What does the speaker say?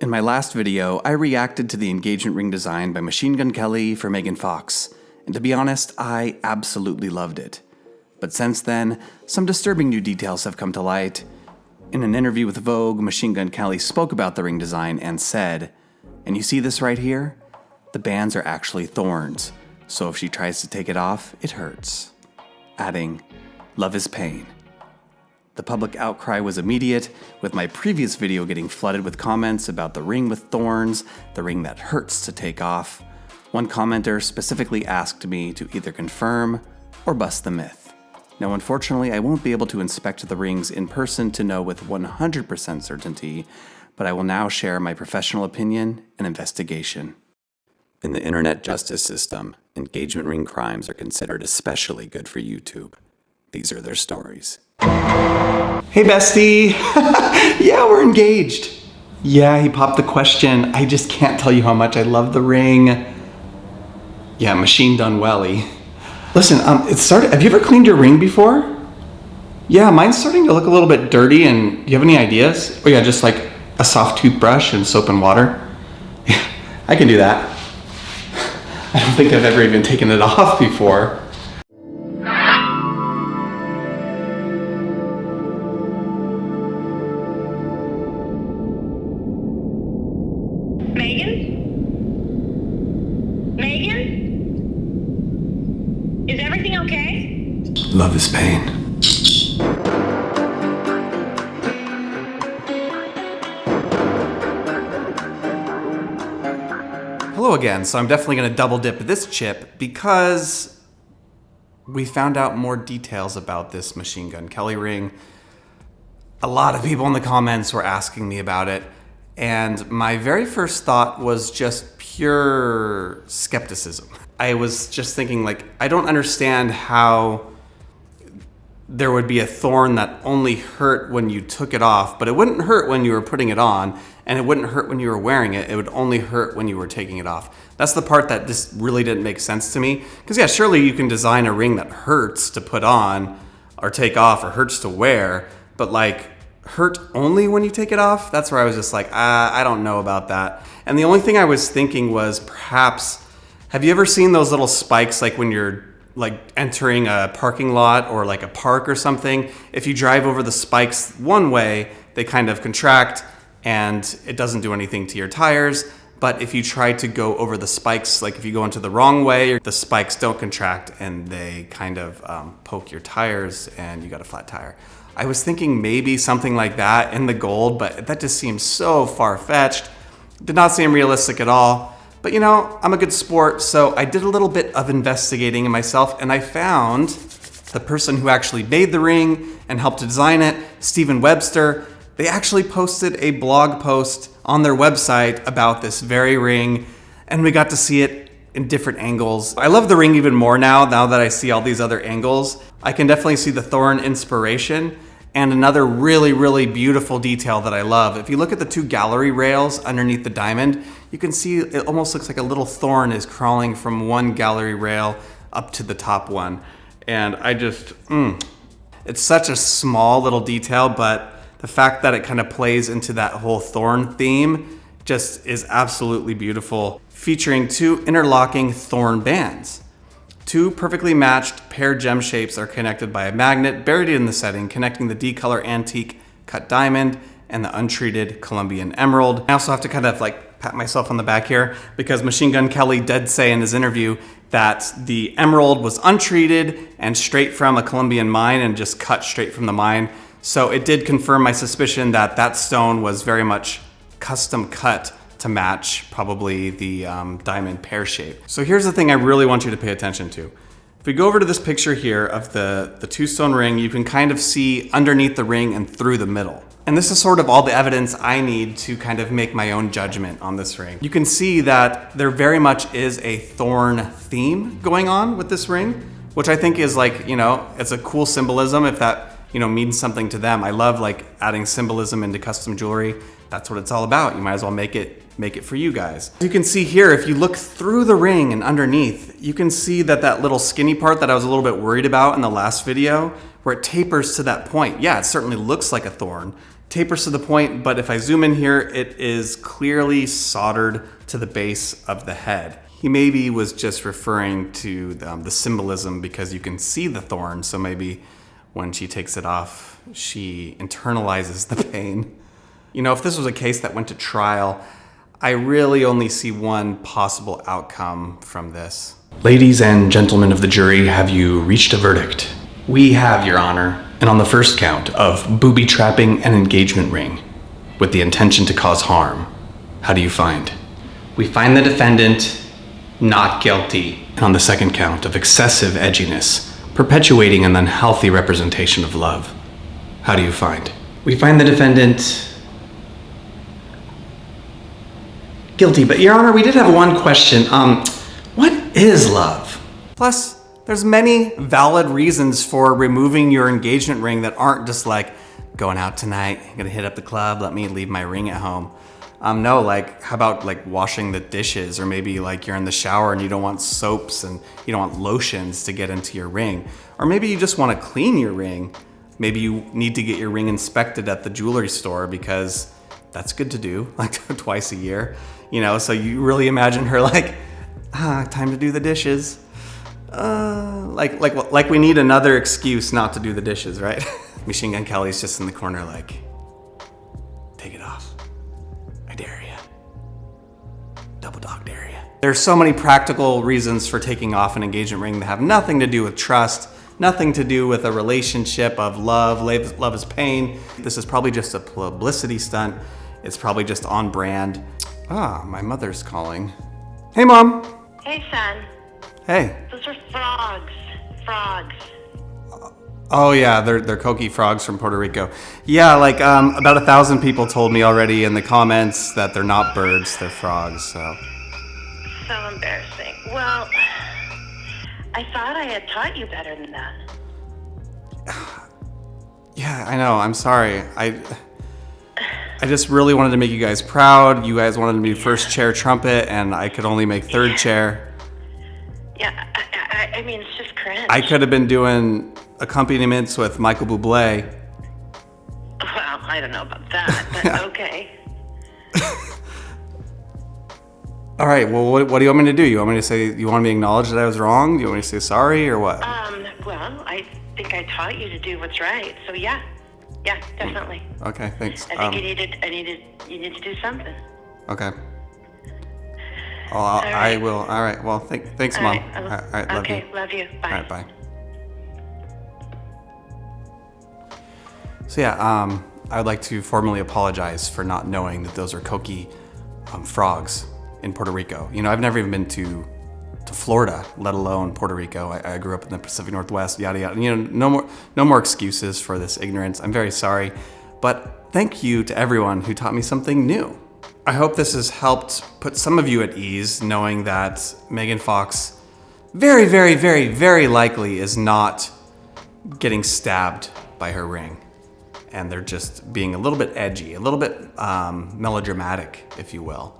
In my last video, I reacted to the engagement ring design by Machine Gun Kelly for Megan Fox, and to be honest, I absolutely loved it. But since then, some disturbing new details have come to light. In an interview with Vogue, Machine Gun Kelly spoke about the ring design and said, "And you see this right here? The bands are actually thorns, so if she tries to take it off, it hurts." Adding, "Love is pain." The public outcry was immediate, with my previous video getting flooded with comments about the ring with thorns, the ring that hurts to take off. One commenter specifically asked me to either confirm or bust the myth. Now, unfortunately, I won't be able to inspect the rings in person to know with 100% certainty, but I will now share my professional opinion and investigation. In the internet justice system, engagement ring crimes are considered especially good for YouTube. These are their stories. Hey bestie! Yeah, we're engaged. Yeah, he popped the question. I just can't tell you how much I love the ring. Yeah, machine done welly. Listen, have you ever cleaned your ring before? Yeah, mine's starting to look a little bit dirty, and do you have any ideas? Oh yeah, just like a soft toothbrush and soap and water. I can do that. I don't think I've ever even taken it off before. Megan? Is everything okay? Love is pain. Hello again. So I'm definitely going to double dip this chip because we found out more details about this Machine Gun Kelly ring. A lot of people in the comments were asking me about it, and my very first thought was just pure skepticism. I was just thinking, like, I don't understand how there would be a thorn that only hurt when you took it off, but it wouldn't hurt when you were putting it on, and it wouldn't hurt when you were wearing it. It would only hurt when you were taking it off. That's the part that just really didn't make sense to me. Because yeah, surely you can design a ring that hurts to put on or take off or hurts to wear, but like hurt only when you take it off? That's where I was just like, I don't know about that. And the only thing I was thinking was perhaps, have you ever seen those little spikes like when you're like entering a parking lot or like a park or something? If you drive over the spikes one way, they kind of contract and it doesn't do anything to your tires. But if you try to go over the spikes, like if you go into the wrong way, the spikes don't contract and they kind of poke your tires and you got a flat tire. I was thinking maybe something like that in the gold, but that just seems so far-fetched. Did not seem realistic at all. But you know, I'm a good sport, so I did a little bit of investigating in myself, and I found the person who actually made the ring and helped to design it, Stephen Webster. They actually posted a blog post on their website about this very ring, and we got to see it in different angles. I love the ring even more now that I see all these other angles. I can definitely see the thorn inspiration. And another really, really beautiful detail that I love, if you look at the two gallery rails underneath the diamond, you can see it almost looks like a little thorn is crawling from one gallery rail up to the top one. And I just, it's such a small little detail, but the fact that it kind of plays into that whole thorn theme just is absolutely beautiful, featuring two interlocking thorn bands. Two perfectly matched paired gem shapes are connected by a magnet buried in the setting, connecting the D-color antique cut diamond and the untreated Colombian emerald. I also have to kind of like pat myself on the back here because Machine Gun Kelly did say in his interview that the emerald was untreated and straight from a Colombian mine and just cut straight from the mine. So it did confirm my suspicion that that stone was very much custom cut to match probably the diamond pear shape. So here's the thing I really want you to pay attention to. If we go over to this picture here of the two-stone ring, you can kind of see underneath the ring and through the middle. And this is sort of all the evidence I need to kind of make my own judgment on this ring. You can see that there very much is a thorn theme going on with this ring, which I think is like, you know, it's a cool symbolism if that, you know, means something to them. I love like adding symbolism into custom jewelry. That's what it's all about. You might as well make it for you guys. You can see here, if you look through the ring and underneath, you can see that little skinny part that I was a little bit worried about in the last video, where it tapers to that point. Yeah, it certainly looks like a thorn, tapers to the point, but if I zoom in here, it is clearly soldered to the base of the head. He maybe was just referring to the symbolism because you can see the thorn, so maybe when she takes it off, she internalizes the pain. You know, if this was a case that went to trial, I really only see one possible outcome from this. Ladies and gentlemen of the jury, have you reached a verdict? We have, Your Honor, and on the first count of booby trapping an engagement ring with the intention to cause harm. How do you find? We find the defendant not guilty. And on the second count of excessive edginess, perpetuating an unhealthy representation of love. How do you find? We find the defendant guilty, but Your Honor, we did have one question. What is love? Plus, there's many valid reasons for removing your engagement ring that aren't just like, going out tonight, gonna hit up the club, let me leave my ring at home. No, like, how about like washing the dishes, or maybe like you're in the shower and you don't want soaps and you don't want lotions to get into your ring. Or maybe you just wanna clean your ring. Maybe you need to get your ring inspected at the jewelry store because that's good to do, like twice a year. You know, so you really imagine her like, time to do the dishes. Like we need another excuse not to do the dishes, right? Machine Gun Kelly's just in the corner like, take it off. I dare you. Double dog dare you. There's so many practical reasons for taking off an engagement ring that have nothing to do with trust, nothing to do with a relationship of love. Love is pain. This is probably just a publicity stunt. It's probably just on brand. My mother's calling. Hey, Mom. Hey, son. Hey. Those are frogs. Frogs. Oh yeah, they're coqui frogs from Puerto Rico. Yeah, like about 1,000 people told me already in the comments that they're not birds, they're frogs. So Embarrassing. Well, I thought I had taught you better than that. Yeah, I know. I'm sorry. I just really wanted to make you guys proud. You guys wanted me to be first chair trumpet, and I could only make third chair. Yeah, I mean, it's just cringe. I could have been doing accompaniments with Michael Bublé. Well, I don't know about that, but okay. All right, well, what do you want me to do? You want me to say, you want me to acknowledge that I was wrong? Do you want me to say sorry, or what? Well, I think I taught you to do what's right, so yeah, definitely. Okay, thanks. I think you need to do something. Okay. I will. All right. Well, thanks, Mom. All right. Love you. Okay. Love you. Bye. All right. Bye. So yeah, I would like to formally apologize for not knowing that those are coqui frogs in Puerto Rico. You know, I've never even been to Florida, let alone Puerto Rico. I grew up in the Pacific Northwest. Yada yada. You know, no more excuses for this ignorance. I'm very sorry, but thank you to everyone who taught me something new. I hope this has helped put some of you at ease, knowing that Megan Fox very, very, very, very likely is not getting stabbed by her ring. And they're just being a little bit edgy, a little bit melodramatic, if you will.